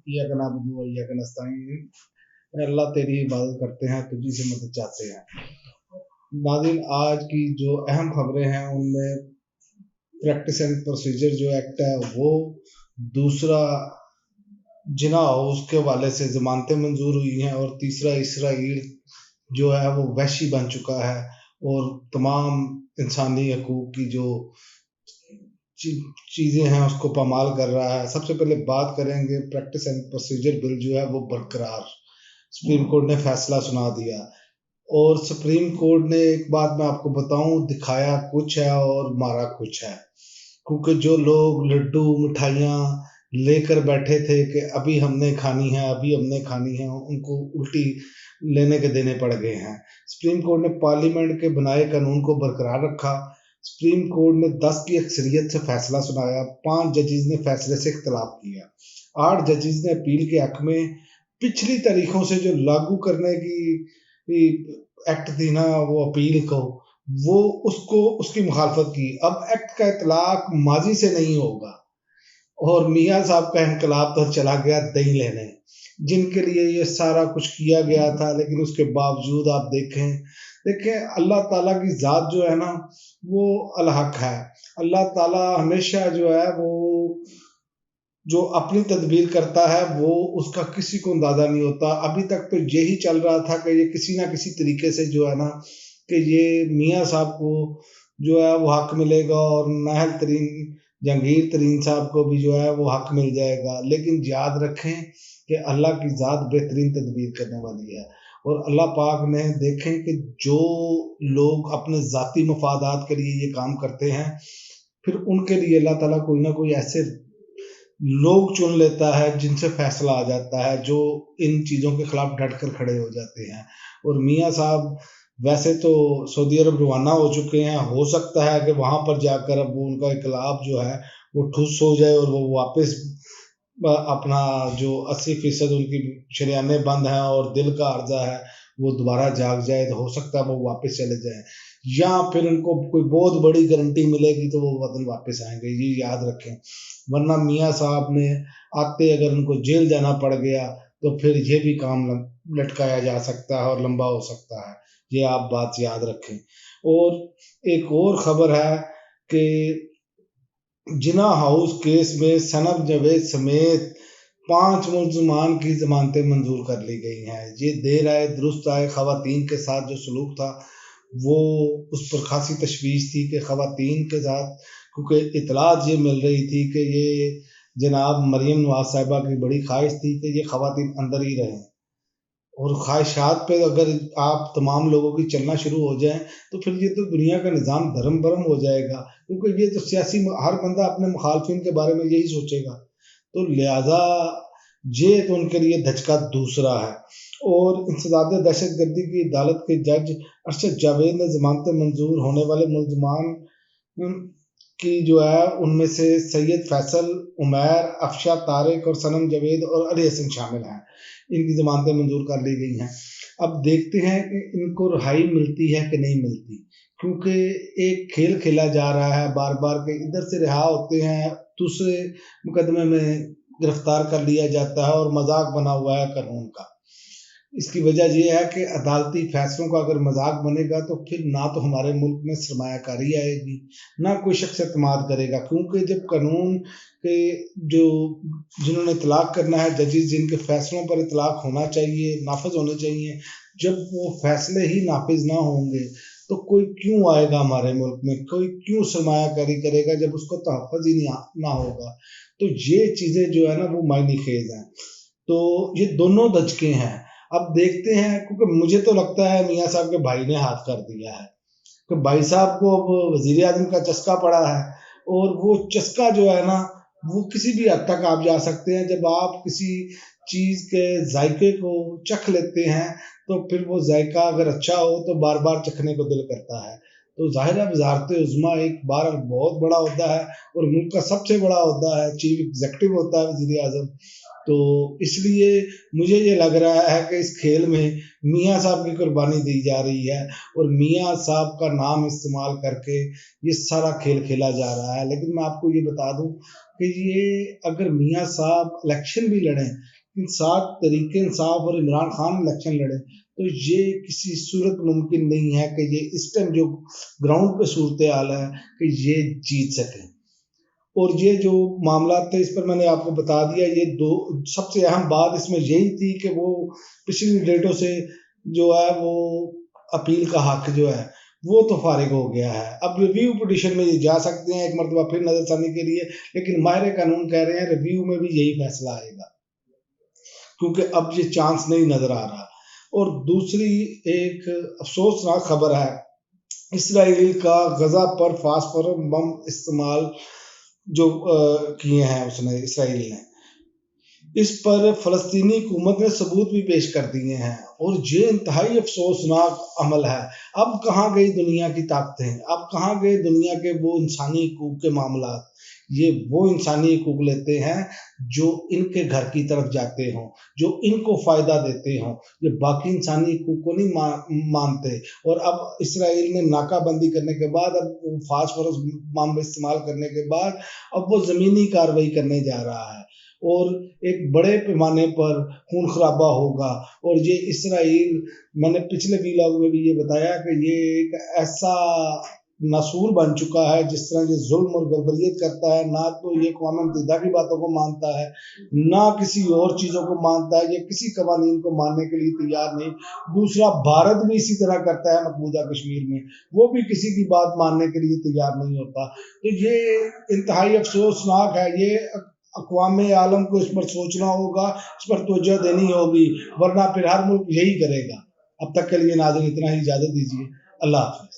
इय्याका नअबुदु व इय्याका नस्तईन। अल्लाह तेरी इबादत करते हैं, तुझी से मदद चाहते हैं। नाज़रीन, आज की जो अहम खबरें हैं उनमें प्रैक्टिस एंड प्रोसीजर जो एक्ट है वो, दूसरा जिना हाउस के हवाले से ज़मानतें मंजूर हुई हैं, और तीसरा इसराइल जो है वो वहशी बन चुका है और तमाम इंसानी हकूक़ की जो चीज़ें हैं उसको पामाल कर रहा है। सबसे पहले बात करेंगे प्रैक्टिस एंड प्रोसीजर बिल जो है वो बरकरार, सुप्रीम कोर्ट ने फैसला सुना दिया। और सुप्रीम कोर्ट ने, एक बात मैं आपको बताऊं, दिखाया कुछ है और मारा कुछ है, क्योंकि जो लोग लड्डू मिठाइयाँ लेकर बैठे थे कि अभी हमने खानी है, अभी हमने खानी है, उनको उल्टी लेने के देने पड़ गए हैं। सुप्रीम कोर्ट ने पार्लियामेंट के बनाए कानून को बरकरार रखा। सुप्रीम कोर्ट ने 10 की अक्सरियत से फैसला सुनाया। 5 जजेस ने फैसले से इख्तलाफ किया। 8 जजेस ने अपील के हक में पिछली तारीखों से जो लागू करने की एक्ट थी ना, वो अपील को, वो उसको उसकी मुखालफत की। अब एक्ट का इतलाक माजी से नहीं होगा, और मियाँ साहब का इनकलाब तो चला गया दही लेने, जिनके लिए ये सारा कुछ किया गया था। लेकिन उसके बावजूद आप देखें अल्लाह ताला की ज़ात जो है ना वो अलहक है। अल्लाह ताला हमेशा जो है वो जो अपनी तदबीर करता है वो उसका किसी को अंदाज़ा नहीं होता। अभी तक तो यही चल रहा था कि ये किसी ना किसी तरीके से जो है ना कि ये मियाँ साहब को जो है वो हक मिलेगा, और नाहल तरीन जहांगीर तरीन साहब को भी जो है वो हक मिल जाएगा। लेकिन याद रखें कि अल्लाह की ज़ात बेहतरीन तदबीर करने वाली है, और अल्लाह पाक ने देखें कि जो लोग अपने ज़ाती मफादात के लिए ये काम करते हैं, फिर उनके लिए अल्लाह ताला कोई ना कोई ऐसे लोग चुन लेता है जिनसे फैसला आ जाता है, जो इन चीज़ों के खिलाफ डट कर खड़े हो जाते हैं। और मियाँ साहब वैसे तो सऊदी अरब रवाना हो चुके हैं। हो सकता है कि वहाँ पर जाकर अब वो उनका इनकलाब जो है वो ठुस हो जाए, और वो वापस अपना जो 80% उनकी शरियाने बंद हैं और दिल का अर्जा है वो दोबारा जाग जाए, तो हो सकता है वो वापस चले जाएं, या फिर उनको कोई बहुत बड़ी गारंटी मिलेगी तो वो वतन वापस आएंगे, ये याद रखें। वरना मियाँ साहब ने आते अगर उनको जेल जाना पड़ गया तो फिर ये भी काम लटकाया जा सकता है और लंबा हो सकता है, ये आप बात याद रखें। और एक और ख़बर है कि जिना हाउस केस में सनब जवेद समेत 5 मुल्ज़मान की ज़मानतें मंजूर कर ली गई हैं। ये देर आए दुरुस्त आए, ख़वातीन के साथ जो सलूक था वो उस पर खासी तशवीश थी कि ख़वातीन के साथ, क्योंकि इतलात ये मिल रही थी कि ये जनाब मरीम नवाज साहिबा की बड़ी ख्वाहिश थी कि ये ख़वातीन अंदर ही रहें, और ख्वाहिशात पे अगर आप तमाम लोगों की चलना शुरू हो जाएं तो फिर ये तो दुनिया का निज़ाम धर्म भरम हो जाएगा, क्योंकि ये तो सियासी, हर बंदा अपने मुखालफिन के बारे में यही सोचेगा। तो लिहाजा ये तो उनके लिए धचका दूसरा है। और इंसदाद दहशतगर्दी की अदालत के जज अरशद जावेद ने ज़मानतें मंजूर होने वाले मुल्ज़मान की जो है उनमें से सैयद फैसल, उमैर, अफशा, तारिक और सनम जावेद और अली हसन शामिल हैं। इनकी ज़मानतें मंजूर कर ली गई हैं। अब देखते हैं कि इनको रिहाई मिलती है कि नहीं मिलती, क्योंकि एक खेल खेला जा रहा है बार बार के इधर से रिहा होते हैं, दूसरे मुकदमे में गिरफ्तार कर लिया जाता है, और मजाक बना हुआ है कानून का। इसकी वजह यह है कि अदालती फैसलों का अगर मजाक बनेगा तो फिर ना तो हमारे मुल्क में सरमायाकारी आएगी, ना कोई शख्स एतमाद करेगा, क्योंकि जब कानून के जो जिन्होंने इतलाक करना है, जजेस जिनके फैसलों पर इतलाक होना चाहिए, नाफिज होने चाहिए, जब वो फैसले ही नाफिज ना होंगे तो कोई क्यों आएगा हमारे मुल्क में, कोई क्यों सरमायाकारी करेगा जब उसको तहफ़्फ़ुज़ ही ना होगा। तो ये चीज़ें जो है ना वो मायने खेज हैं। तो ये दोनों दचके हैं। अब देखते हैं, क्योंकि मुझे तो लगता है मियाँ साहब के भाई ने हाथ कर दिया है, कि भाई साहब को अब वज़ीर आज़म का चस्का पड़ा है, और वो चस्का जो है ना वो किसी भी हद तक आप जा सकते हैं। जब आप किसी चीज़ के जायके को चख लेते हैं तो फिर वो जायका अगर अच्छा हो तो बार बार चखने को दिल करता है। तो ज़ाहिर है वज़ारत उज़्मा एक बार बहुत बड़ा ओहदा है, और मुल्क का सबसे बड़ा ओहदा है, चीफ एग्जीक्यूटिव होता है वज़ीर आज़म। तो इसलिए मुझे ये लग रहा है कि इस खेल में मियाँ साहब की कुर्बानी दी जा रही है, और मियाँ साहब का नाम इस्तेमाल करके ये सारा खेल खेला जा रहा है। लेकिन मैं आपको ये बता दूं कि ये अगर मियाँ साहब इलेक्शन भी लड़ें इंसाफ तरीके इंसाफ और इमरान खान इलेक्शन लड़े, तो ये किसी सूरत मुमकिन नहीं है कि ये इस टाइम जो ग्राउंड पे सूरत हाल है कि ये जीत सकें। और ये जो मामला थे इस पर मैंने आपको बता दिया। ये दो सबसे अहम बात इसमें यही थी कि वो पिछली डेटों से जो है वो अपील का हक जो है वो तो फारिग हो गया है। अब रिव्यू पिटिशन में ये जा सकते हैं एक मरतबा फिर नजरसानी के लिए, लेकिन माहिर कानून कह रहे हैं रिव्यू में भी यही फैसला आएगा, क्योंकि अब ये चांस नहीं नजर आ रहा। और दूसरी एक अफसोसनाक खबर है, इसराइल का गजा पर फास्फोरस बम इस्तेमाल जो किए हैं उसने इसराइल ने, इस पर फलस्तीनी हुकूमत ने सबूत भी पेश कर दिए हैं, और ये इंतहाई अफसोसनाक अमल है। अब कहाँ गई दुनिया की ताकतें, अब कहाँ गए दुनिया के वो इंसानी हकूक के मामला। ये वो इंसानी हकूक लेते हैं जो इनके घर की तरफ जाते हों, जो इनको फ़ायदा देते हों, ये बाकी इंसानी हकूक को नहीं मानते। और अब इसराइल ने नाकाबंदी करने के बाद, अब फास्फोरस बम इस्तेमाल करने के बाद अब वो ज़मीनी कार्रवाई करने जा रहा है, और एक बड़े पैमाने पर खून खराबा होगा। और ये इसराइल, मैंने पिछले वीलॉग में भी ये बताया कि ये एक ऐसा नासूर बन चुका है, जिस तरह ये जुल्म और बर्बरियत करता है, ना तो ये अक़वाम मुत्तहिदा की बातों को मानता है, ना किसी और चीज़ों को मानता है, ये किसी कवानीन को मानने के लिए तैयार नहीं। दूसरा, भारत भी इसी तरह करता है मकबूजा कश्मीर में, वो भी किसी की बात मानने के लिए तैयार नहीं होता। तो ये इंतहाई अफसोसनाक है। ये अक़वाम आलम को इस पर सोचना होगा, इस पर तवज्जो देनी होगी, वरना फिर हर मुल्क यही करेगा। अब तक के लिए नाज़रीन इतना ही, इजाज़त दीजिए। अल्लाह हाफ़िज़।